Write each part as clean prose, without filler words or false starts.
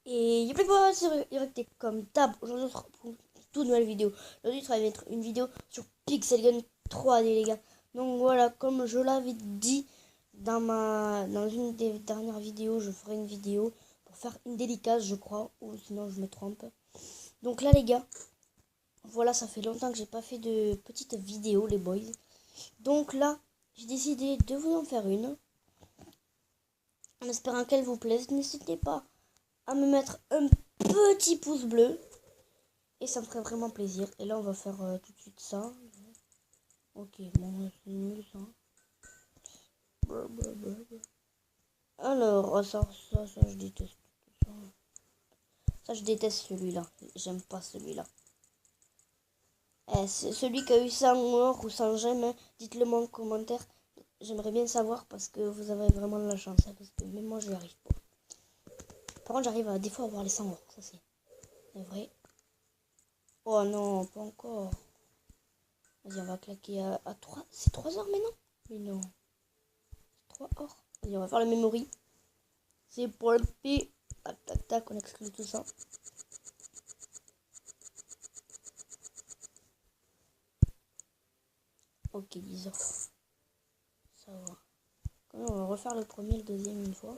Et il y a plus de moi, c'est Erecté comme d'hab. Aujourd'hui, on se retrouve pour une toute nouvelle vidéo. Aujourd'hui, ça va être une vidéo sur Pixel Gun 3D, les gars. Donc voilà, comme je l'avais dit dans une des dernières vidéos, je ferai une vidéo pour faire une dédicace, je crois, ou sinon je me trompe. Donc là, les gars, voilà, ça fait longtemps que j'ai pas fait de petite vidéo, les boys. Donc là, j'ai décidé de vous en faire une. En espérant qu'elle vous plaise, n'hésitez pas à me mettre un petit pouce bleu et ça me ferait vraiment plaisir. Et là on va faire tout de suite ça. Ok, bon, c'est nul ça. Alors, ça je déteste. Ça je déteste celui-là. J'aime pas celui-là. C'est celui qui a eu 100 morts ou 100 j'aime, hein. Dites-le moi en commentaire. J'aimerais bien savoir parce que vous avez vraiment de la chance. Hein, parce que même moi j'y arrive pas. Par contre j'arrive à des fois à avoir les 100 morts. Ça c'est vrai. Oh non, pas encore. Vas-y, on va claquer à 3. C'est 3 heures maintenant? Mais non. 3 heures. Vas-y, on va faire le memory. C'est pour le P. Tac, tac, tac, on exclut tout ça. Ok, 10 heures. Ça va. Quand même, on va refaire le premier et le deuxième une fois.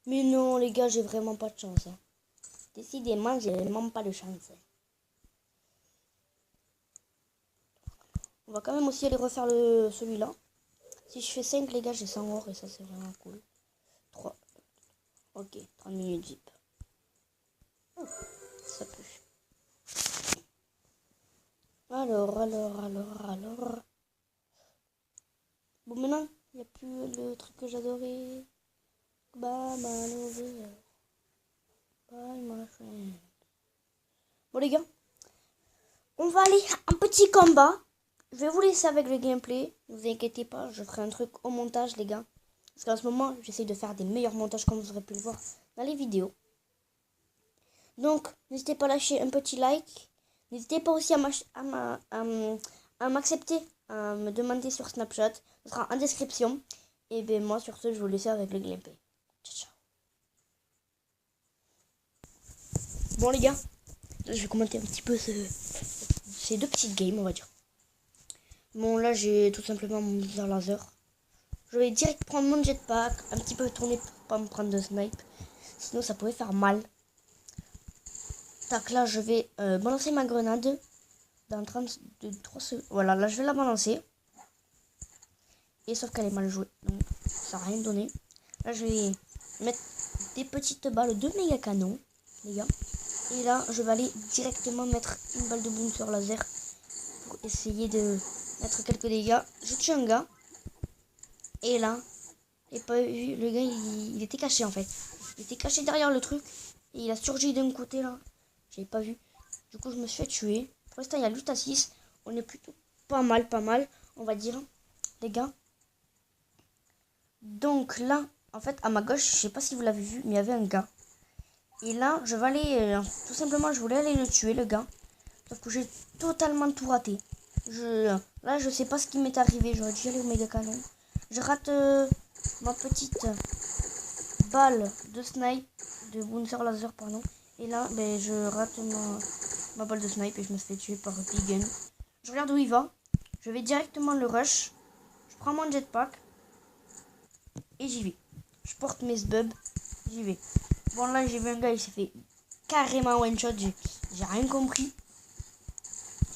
Mais non, les gars, j'ai vraiment pas de chance. Hein. Décidément, j'ai vraiment pas de chance. On va quand même aussi aller refaire celui-là. Si je fais 5, les gars, j'ai 100 or et ça, c'est vraiment cool. 3. Ok, 30 minutes zip. Ça peut. Alors. Bon, maintenant, il n'y a plus le truc que j'adorais. Bah, bon, les gars, on va aller un petit combat. Je vais vous laisser avec le gameplay. Ne vous inquiétez pas, je ferai un truc au montage, les gars. Parce qu'en ce moment, j'essaie de faire des meilleurs montages comme vous aurez pu le voir dans les vidéos. Donc, n'hésitez pas à lâcher un petit like. N'hésitez pas aussi à m'accepter, à me demander sur Snapchat. Ce sera en description. Et bien moi, sur ce, je vous laisse avec le gameplay. Ciao, ciao. Bon les gars, je vais commenter un petit peu ces deux petites games, on va dire. Bon là, j'ai tout simplement mon laser laser. Je vais direct prendre mon jetpack, un petit peu tourner pour pas me prendre de snipe. Sinon, ça pourrait faire mal. Tac, là, je vais balancer ma grenade. Dans 3 secondes. Voilà, là, je vais la balancer. Et sauf qu'elle est mal jouée. Donc, ça n'a rien donné. Là, je vais mettre des petites balles de méga canon, les gars. Et là, je vais aller directement mettre une balle de bouncer laser pour essayer de mettre quelques dégâts. Je tue un gars. Et là, j'ai pas vu, le gars, il était caché en fait. Il était caché derrière le truc. Et il a surgi d'un côté là. J'avais pas vu. Du coup, je me suis fait tuer. Pour l'instant, il y a 8 à 6. On est plutôt pas mal, on va dire, les gars. Donc là, en fait, à ma gauche, je sais pas si vous l'avez vu, mais il y avait un gars. Et là, je vais aller, tout simplement, je voulais aller le tuer, le gars. Sauf que j'ai totalement tout raté. Là, je sais pas ce qui m'est arrivé. J'aurais dû aller au méga canon. Je rate ma petite balle de snipe, de bouncer laser, pardon. Et là, ben, je rate ma balle de snipe et je me fais tuer par Big Gun. Je regarde où il va. Je vais directement le rush. Je prends mon jetpack. Et j'y vais. Je porte mes sbubs. J'y vais. Bon, là, j'ai vu un gars, il s'est fait carrément one shot. J'ai rien compris.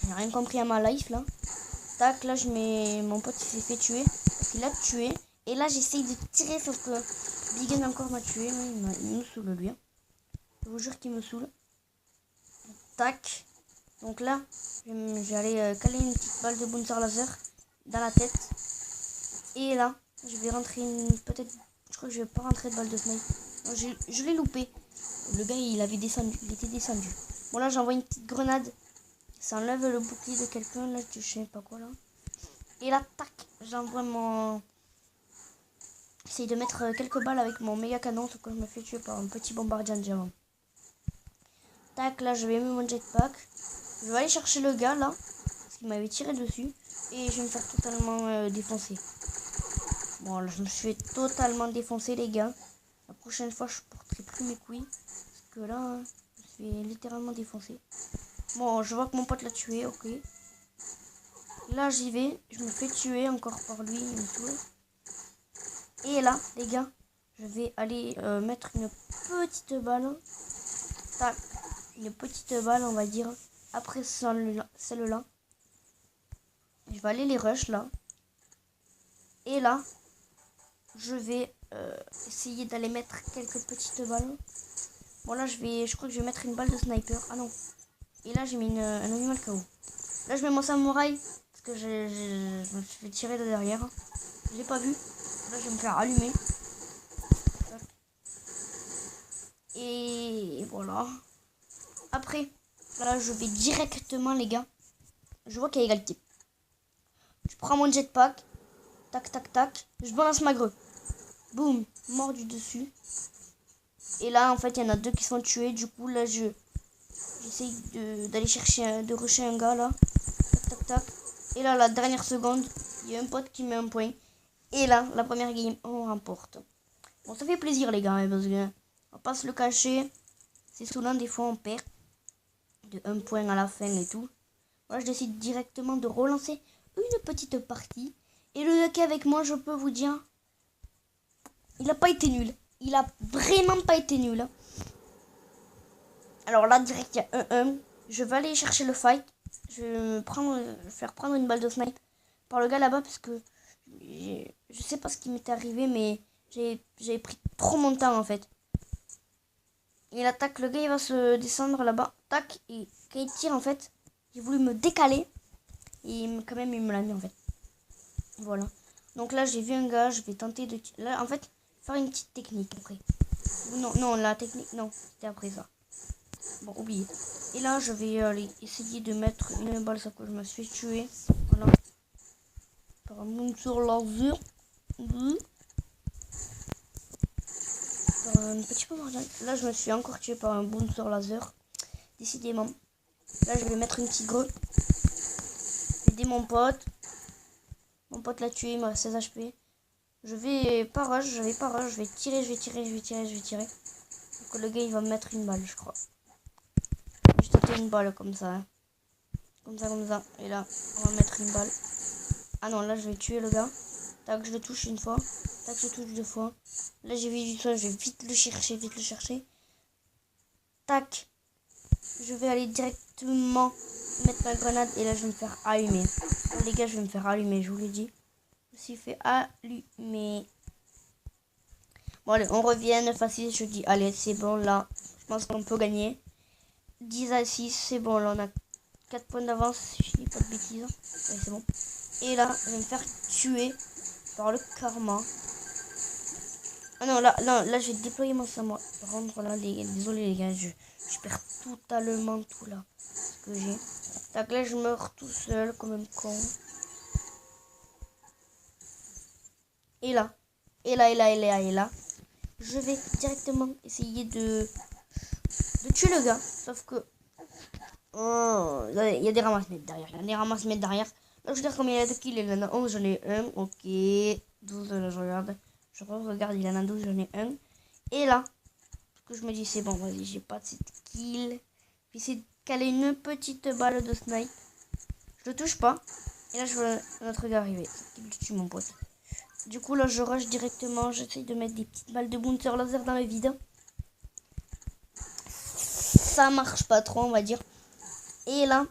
J'ai rien compris à ma life, là. Tac, là, mon pote, il s'est fait tuer. Il a tué. Et là, j'essaye de tirer, sauf que Big Gun encore m'a tué. Il me saoule, lui. Hein. Je vous jure qu'il me saoule. Tac. Donc là, je vais aller caler une petite balle de bouncer laser dans la tête. Et là, je vais rentrer peut-être... Je crois que je vais pas rentrer de balle de snipe. Non, je l'ai loupé. Le gars, il était descendu. Bon, là, j'envoie une petite grenade. Ça enlève le bouclier de quelqu'un. Là, je sais pas quoi, là. Et là, tac, j'envoie mon... J'essaye de mettre quelques balles avec mon méga canon. Sauf que je me fais tuer par un petit bombardier en diamant. Tac, là, je vais mettre mon jetpack. Je vais aller chercher le gars, là. Parce qu'il m'avait tiré dessus. Et je vais me faire totalement défoncer. Bon, là, je me suis fait totalement défoncer, les gars. La prochaine fois, je porterai plus mes couilles. Parce que là, hein, je me suis fait littéralement défoncer. Bon, je vois que mon pote l'a tué, ok. Là, j'y vais. Je me fais tuer encore par lui, il me saoule. Et là, les gars, je vais aller mettre une petite balle. Tac. Une petite balle, on va dire. Après celle-là. Je vais aller les rush, là. Et là, je vais essayer d'aller mettre quelques petites balles. Bon, là, je crois que je vais mettre une balle de sniper. Ah non. Et là, j'ai mis un animal KO. Là, je mets mon samouraï. Parce que je me suis fait tirer de derrière. Je l'ai pas vu. Là, je vais me faire allumer. Et voilà. Après, là, je vais directement, les gars. Je vois qu'il y a égalité. Je prends mon jetpack. Tac, tac, tac. Je balance ma grue. Boum. Mort du dessus. Et là, en fait, il y en a deux qui sont tués. Du coup, là, j'essaye d'aller chercher, de rusher un gars, là. Tac, tac, tac. Et là, la dernière seconde, il y a un pote qui met un point. Et là, la première game, on remporte. Bon, ça fait plaisir, les gars, hein, parce que on va pas se le cacher. C'est souvent, des fois, on perd de 1 point à la fin et tout. Moi, je décide directement de relancer une petite partie. Et le deck avec moi, je peux vous dire, il a pas été nul. Il a vraiment pas été nul. Alors là, direct, il y a 1-1. Je vais aller chercher le fight. Je vais me faire prendre une balle de snipe par le gars là-bas parce que je sais pas ce qui m'était arrivé, mais j'avais pris trop mon temps en fait. Il attaque, le gars il va se descendre là-bas. Tac, et quand il tire en fait, j'ai voulu me décaler. Et quand même il me l'a mis en fait. Voilà. Donc là j'ai vu un gars, je vais tenter de... Là en fait, faire une petite technique après. Non, la technique, non, c'était après ça. Bon, oublié. Et là, je vais aller essayer de mettre une balle, ça que je me suis tué. Voilà. Par un monde sur l'azur. Par un petit peu marginal. Là, je me suis encore tué par un boom sur laser. Décidément. Là, je vais mettre une petite grue. Aider mon pote. Mon pote l'a tué, il m'a 16 HP. Je vais pas rush, je vais tirer. Donc le gars, il va me mettre une balle, je crois. Je vais tenter une balle comme ça. Hein. Comme ça. Et là, on va mettre une balle. Ah non, là, je vais tuer le gars. Tac, je le touche une fois. Tac, je touche 2 fois. Là, j'ai vu du sol, je vais vite le chercher. Tac. Je vais aller directement mettre ma grenade. Et là, je vais me faire allumer. Oh, les gars, je vais me faire allumer, je vous l'ai dit. Je me suis fait allumer. Bon, allez, on revient facile. Je dis, allez, c'est bon, là. Je pense qu'on peut gagner. 10-6, c'est bon, là, on a 4 points d'avance, si je dis pas de bêtises. Ouais, c'est bon. Et là, je vais me faire tuer par le karma. Ah non, là, je vais déployer mon samouraï. Rendre là, désolé les gars, je perds totalement tout là. Ce que j'ai. Donc là, je meurs tout seul comme un con. Et là, je vais directement essayer de tuer le gars. Sauf que oh, il y a des ramasses-mètres derrière. Là, je veux dire combien il y a de kills. Il en a 11, j'en ai 1. Ok. 12, là, je regarde. Il en a 12, j'en ai 1. Et là, que je me dis, c'est bon, vas-y, j'ai pas de cette kill. Puis c'est de caler une petite balle de snipe. Je le touche pas. Et là, je vois notre gars arriver. Il tue mon pote. Du coup, là, je rush directement. J'essaye de mettre des petites balles de bouncer laser dans le vide. Ça marche pas trop, on va dire. Et là,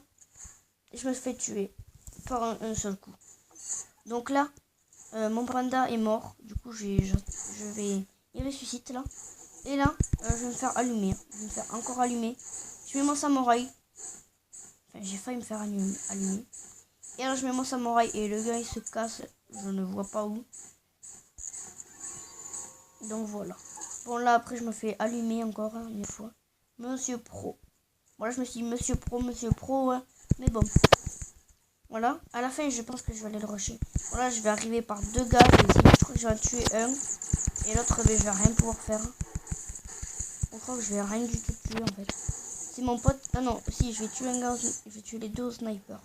je me fais tuer par un seul coup. Donc là, mon panda est mort. Du coup, je vais... Il ressuscite là. Et là, je vais me faire allumer. Je vais me faire encore allumer. Je mets mon samouraï. Enfin, j'ai failli me faire allumer. Et là, je mets mon samouraï et le gars, il se casse. Je ne vois pas où. Donc voilà. Bon, là, après, je me fais allumer encore une fois. Monsieur Pro. Voilà, je me suis dit Monsieur Pro, ouais. Mais bon. Voilà. À la fin, je pense que je vais aller le rusher. Voilà, je vais arriver par 2 gars. Je crois que je vais en tuer un. Et l'autre, je vais rien pouvoir faire. Je crois que je vais rien du tout tuer, en fait. C'est mon pote. Ah non, si, je vais tuer un gars. Je vais tuer les 2 au sniper.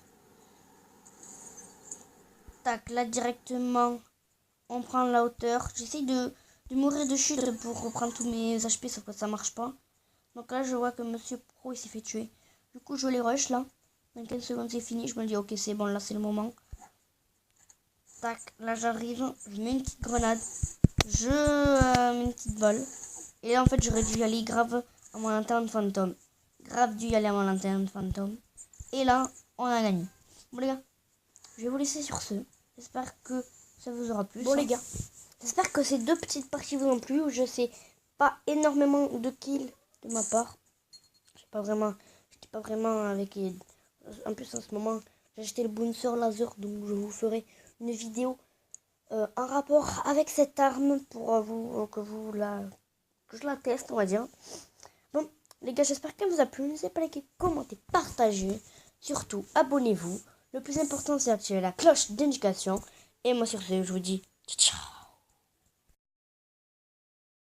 Tac, là, directement. on prend la hauteur. J'essaye de mourir de chute pour reprendre tous mes HP, sauf que ça marche pas. Donc là, je vois que Monsieur Pro, il s'est fait tuer. Du coup, je les rush, là. Dans 15 secondes, c'est fini. Je me dis, ok, c'est bon, là, c'est le moment. Tac, là, j'arrive. Je mets une petite grenade. Je mets une petite balle. Et là, en fait, j'aurais dû y aller grave à mon lanterne fantôme. Grave dû y aller à mon lanterne fantôme. Et là, on a gagné. Bon, les gars, je vais vous laisser sur ce. J'espère que ça vous aura plu. Bon, les gars, j'espère que ces 2 petites parties vous ont plu. Je sais pas énormément de kills de ma part. J'étais pas vraiment avec... En plus, en ce moment, j'ai acheté le Bouncer Laser. Donc, je vous ferai une vidéo en rapport avec cette arme pour que je la teste, on va dire. Bon, les gars, j'espère qu'elle vous a plu. N'hésitez pas à liker, commenter, partager. Surtout, abonnez-vous. Le plus important, c'est d'activer la cloche d'indication. Et moi, sur ce, je vous dis ciao.